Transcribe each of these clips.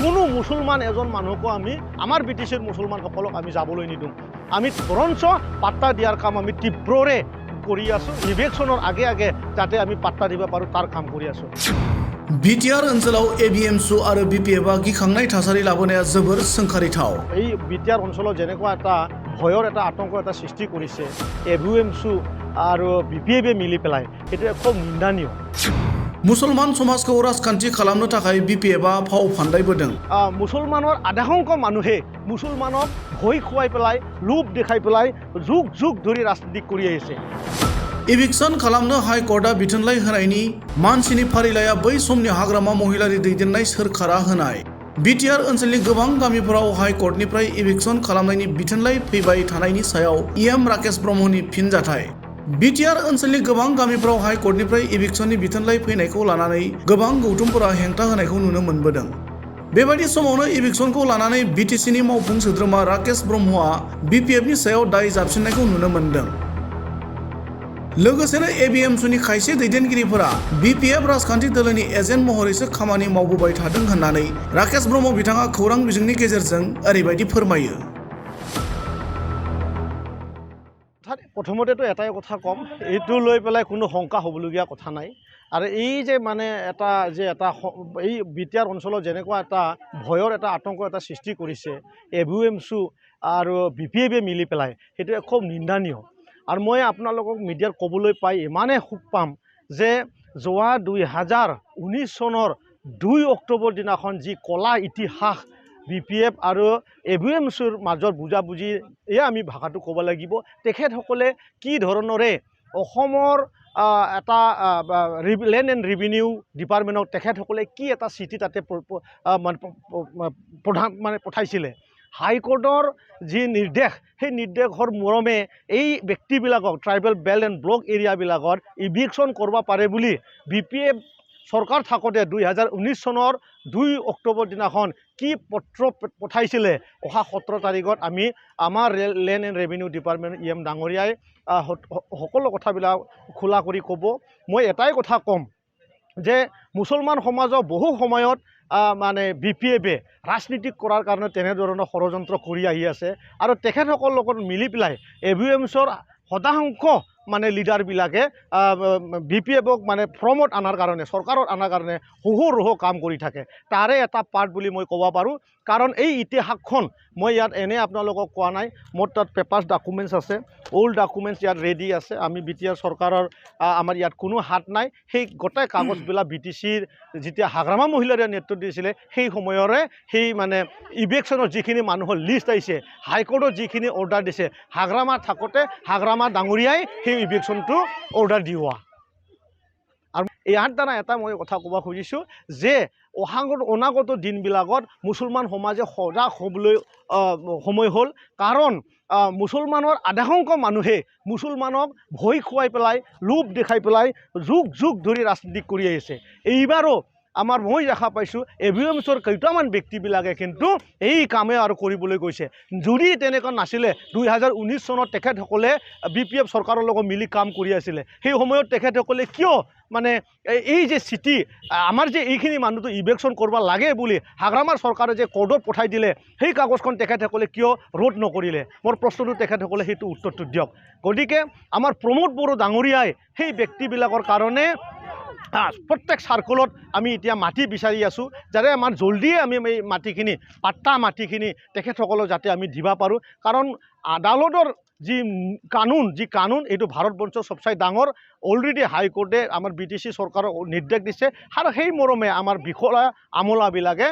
কোনো মুছলমান এজন মানুহকো আমি আমাৰ ব্ৰিটিছৰ মুছলমানসকলক আমি যাবলৈ নিদিওঁ আমি বৰঞ্চ পাত্তা দিয়াৰ কাম আমি তীব্ৰৰে কৰি আছোঁ ইলেকশ্যনৰ আগে আগে যাতে আমি পাত্তা দিব পাৰোঁ তাৰ কাম কৰি আছোঁ बिटिआर ओनसोलाव एबिएमसु आरो बिपिएफआ गिखांनाय थासारि लाबोनाया जोबोर सोंखारिथाव এই বিটিআর অঞ্চলত যেনেকুৱা এটা ভয়ৰ এটা আতংক এটা সৃষ্টি কৰিছে এবিএমসু আৰু বিপিএফে মিলি পেলাই সেইটো খুব নিন্দনীয় मुसलमान समाजखौ राजखान्थि खालामनो थाखाय बिपिएफआ फाव फान्दायबोदों मुसलमाনৰ আধাসংখ্য মানুহে মুছলমানক ভয় খুৱাই পেলাই লোভ দেখাই পেলাই যুগ যুগ ধৰি ৰাজনীতি কৰি আহিছে इभिक्सन खालामनो हाइकर्टआ बिथोनलाइ होनायनि मानसिनि फारिलाइया बै समनि हाग्रामा महिलारि दैदेननाय सोरखारा होनाय बिटिआर ओनसोलनि गोबां गामिफोराव हाइकर्टनिफ्राय इभिक्सन खालामनायनि बिथोनलाइ फैबाय थानायनि सायाव इएम राकेश ब्रह्मनि फिनजाथाय बिटिआर ओनसोलनि गोबां गामिफोराव हाइकर्टनिफ्राय इभिक्सननि बिथोनलाइ फैनायखौ लानानै गोबां गौथुमफोरा हेंथा होनायखौ नुनो मोनबोदों बेबायदि समावनो इभिक्सनखौ लानानै बिटिसिनि मावफुं सोद्रोमा राकेश ब्रह्मआ बिपिएफनि सायाव दाय जाबसिननायखौ नुनो मोनदों लोगोसेनो एबिएमसुनि खायसे दैदेनगिरिफोरा बिपिएफ राजखान्थि दोलोनि एजेन्ट महरैसो खामानि मावबोबाय थादों होननानै राकेश ब्रह्म बिथाङा खौरां बिजोंनि गेजेरजों ओरैबायदि फोरमायो প্ৰথমতেতো এটাই কথা কম এইটো লৈ পেলাই কোনো শংকা হ'বলগীয়া কথা নাই আৰু এই যে মানে এটা এই বিটিআৰ অঞ্চলত যেনেকুৱা এটা ভয়ৰ এটা আতংক এটা সৃষ্টি কৰিছে এবিএমসু আৰু বিপিএফে মিলি পেলাই সেইটো খুব নিন্দনীয় আৰু মই আপোনালোকক মিডিয়াত ক'বলৈ পাই ইমানে সুখ পাম যে যোৱা 2019 চনৰ 2 অক্টোবৰ দিনাখন যি কলা ইতিহাস বিপিএফ আৰু এবিএমসুৰ মাজত বুজাবুজি এয়া আমি ভাষাটো ক'ব লাগিব তেখেতসকলে কি ধৰণৰে অসমৰ এটা লেণ্ড এণ্ড ৰেভিনিউ ডিপাৰ্টমেণ্টক তেখেতসকলে কি এটা চিঠি তাতে মানে পঠাইছিলে হাইকোৰ্টৰ যি নিৰ্দেশ সেই নিৰ্দেশৰ মৰমে এই ব্যক্তিবিলাকক ট্ৰাইবেল বেল্ট এণ্ড ব্লক এৰিয়াবিলাকত ইভিকশ্যন কৰিব পাৰে বুলি বিপিএফ চৰকাৰ থাকোঁতে 2019 চনৰ 2 অক্টোবৰ দিনাখন কি পত্ৰ পঠাইছিলে অহা 17 তাৰিখত আমি আমাৰ land and revenue department EM ডাঙৰীয়াই সকলো কথাবিলাক খোলা কৰি ক'ব মই এটাই কথা ক'ম যে মুছলমান সমাজৰ বহু সময়ত মানে বিপিএফে ৰাজনীতি কৰাৰ কাৰণে তেনেধৰণৰ ষড়যন্ত্ৰ কৰি আহি আছে আৰু তেখেতসকলৰ লগত মিলি পেলাই এবিএমছৰ শতাংশ মানে লিডাৰবিলাকে বিপিএফক মানে ফ্ৰমত আনাৰ কাৰণে চৰকাৰত আনাৰ কাৰণে হুহুৰহ কাম কৰি থাকে তাৰে এটা পাৰ্ট বুলি মই ক'ব পাৰোঁ কাৰণ এই ইতিহাসখন মই ইয়াত এনে আপোনালোকক কোৱা নাই মোৰ তাত পেপাৰ্ছ ডকুমেণ্টছ আছে অল্ড ডকুমেণ্টছ ইয়াত ৰেডি আছে আমি বিটিআৰ চৰকাৰৰ আমাৰ ইয়াত কোনো হাত নাই সেই গোটেই কাগজবিলাক বিটিচিৰ যেতিয়া হাগ্ৰামা মহিলাৰে নেতৃত্ব দিছিলে সেই সময়ৰে সেই মানে ইভিকশ্যনৰ যিখিনি মানুহৰ লিষ্ট আহিছে হাইকোৰ্টত যিখিনি অৰ্ডাৰ দিছে হাগ্ৰামা থাকোঁতে হাগ্ৰামা ডাঙৰীয়াই সেই ইভিকশ্যনটো অৰ্ডাৰ দিওৱা আৰু ইয়াৰ দ্বাৰা এটা মই কথা ক'ব খুজিছোঁ যে অনাগত দিনবিলাকত মুছলমান সমাজে সজাগ হ'বলৈ সময় হ'ল কাৰণ মুছলমানৰ আধাসংখ্য মানুহে মুছলমানক ভয় খুৱাই পেলাই লোভ দেখাই পেলাই যুগ যুগ ধৰি ৰাজনীতি কৰি আহিছে এইবাৰো আমাৰ মই দেখা পাইছোঁ এবিএমছৰ কেইটামান ব্যক্তিবিলাকে কিন্তু এই কামে আৰু কৰিবলৈ গৈছে যদি তেনেকুৱা নাছিলে 2019 চনত তেখেতসকলে বিপিএফ চৰকাৰৰ লগত মিলি কাম কৰি আছিলে সেই সময়ত তেখেতসকলে কিয় মানে এই যে চিঠি আমাৰ যে এইখিনি মানুহটো ইভিকশ্যন কৰিব লাগে বুলি হাগ্ৰামাৰ চৰকাৰে যে কোৰ্টত পঠাই দিলে সেই কাগজখন তেখেতসকলে কিয় ৰোধ নকৰিলে মোৰ প্ৰশ্নটো তেখেতসকলে সেইটো উত্তৰটো দিয়ক গতিকে আমাৰ প্ৰমোদ বড়ো ডাঙৰীয়াই সেই ব্যক্তিবিলাকৰ কাৰণে প্ৰত্যেক চাৰ্কলত আমি এতিয়া মাটি বিচাৰি আছোঁ যাতে আমাৰ জলদিয়ে আমি এই মাটিখিনি পাট্টা মাটিখিনি তেখেতসকলক যাতে আমি দিব পাৰোঁ কাৰণ আদালতৰ যি কানুন এইটো ভাৰতবৰ্ষৰ সবচাই ডাঙৰ অলৰেডি হাইকোৰ্টে আমাৰ বিটিচি চৰকাৰক নিৰ্দেশ দিছে আৰু সেই মৰমে আমাৰ বিষয়া আমলাবিলাকে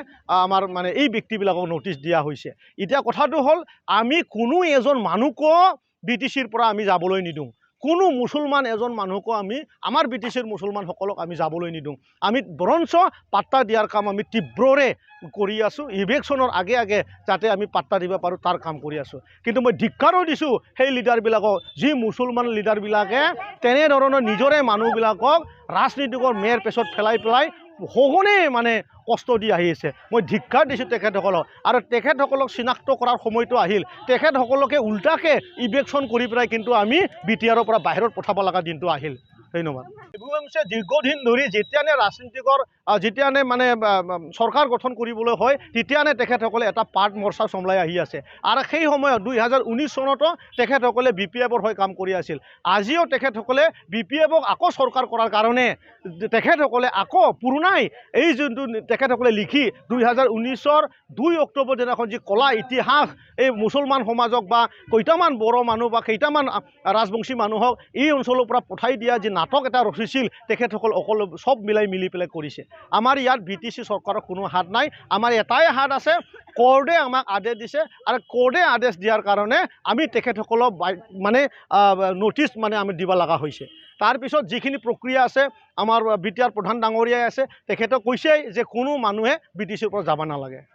আমাৰ মানে এই ব্যক্তিবিলাকক নটিচ দিয়া হৈছে এতিয়া কথাটো হ'ল আমি কোনো এজন মানুহকো বিটিচিৰ পৰা আমি যাবলৈ নিদিওঁ কোনো মুছলমান এজন মানুহকো আমি আমাৰ বিটিচিৰ মুছলমানসকলক আমি যাবলৈ নিদিওঁ আমি বৰঞ্চ পাত্তা দিয়াৰ কাম আমি তীব্ৰৰে কৰি আছোঁ ইভিকশ্যনৰ আগে আগে যাতে আমি পাত্তা দিব পাৰোঁ তাৰ কাম কৰি আছোঁ কিন্তু মই ধিক্কাৰো দিছোঁ সেই লিডাৰবিলাকক যি মুছলমান লিডাৰবিলাকে তেনেধৰণৰ নিজৰে মানুহবিলাকক ৰাজনীতিকৰ মেৰ পেছত পেলাই সঘনে মানে কষ্ট দি আহি আছে মই ধিক্কাৰ দিছোঁ তেখেতসকলক আৰু তেখেতসকলক চিনাক্ত কৰাৰ সময়টো আহিল তেখেতসকলকে উল্টাকে ইভিকশ্যন কৰি পেলাই কিন্তু আমি বিটিআৰৰ পৰা বাহিৰত পঠাব লগা দিনটো আহিল ধন্যবাদ। দীৰ্ঘদিন ধৰি যেতিয়ানে ৰাজনীতিকৰ যেতিয়ানে মানে চৰকাৰ গঠন কৰিবলৈ হয় তেতিয়ানে তেখেতসকলে এটা পাৰ্ট মৰ্চা চম্লাই আহি আছে আৰু সেই সময়ত 2019 চনতো তেখেতসকলে BPFৰ হৈ কাম কৰি আছিল। আজিও তেখেতসকলে BPFক আকৌ চৰকাৰ কৰাৰ কাৰণে তেখেতসকলে আকৌ পুৰণাই এই যোনটো তেখেতসকলে লিখি 2019-ৰ 2 অক্টোবৰ দিনাখন যি কলা ইতিহাস এই মুছলমান সমাজক বা কেইটামান বড়ো মানুহ বা কেইটামান ৰাজবংশী মানুহক এই অঞ্চলৰ পৰা পঠাই দিয়া যি নাটক এটা ৰচিছিল তেখেতসকল অকল সব মিলি পেলাই কৰিছে। আমাৰ ইয়াত BTC চৰকাৰৰ কোনো হাত নাই, আমাৰ এটাই হাত আছে, কোৰ্টে আমাক আদেশ দিছে আৰু কোৰ্টে আদেশ দিয়াৰ কাৰণে আমি তেখেতসকলক মানে নটিচ মানে আমি দিব লগা হৈছে। তাৰপিছত যিখিনি প্ৰক্ৰিয়া আছে আমাৰ BTR প্ৰধান ডাঙৰীয়াই আছে তেখেতক কৈছে যে কোনো মানুহে BTCৰ পৰা যাব নালাগে।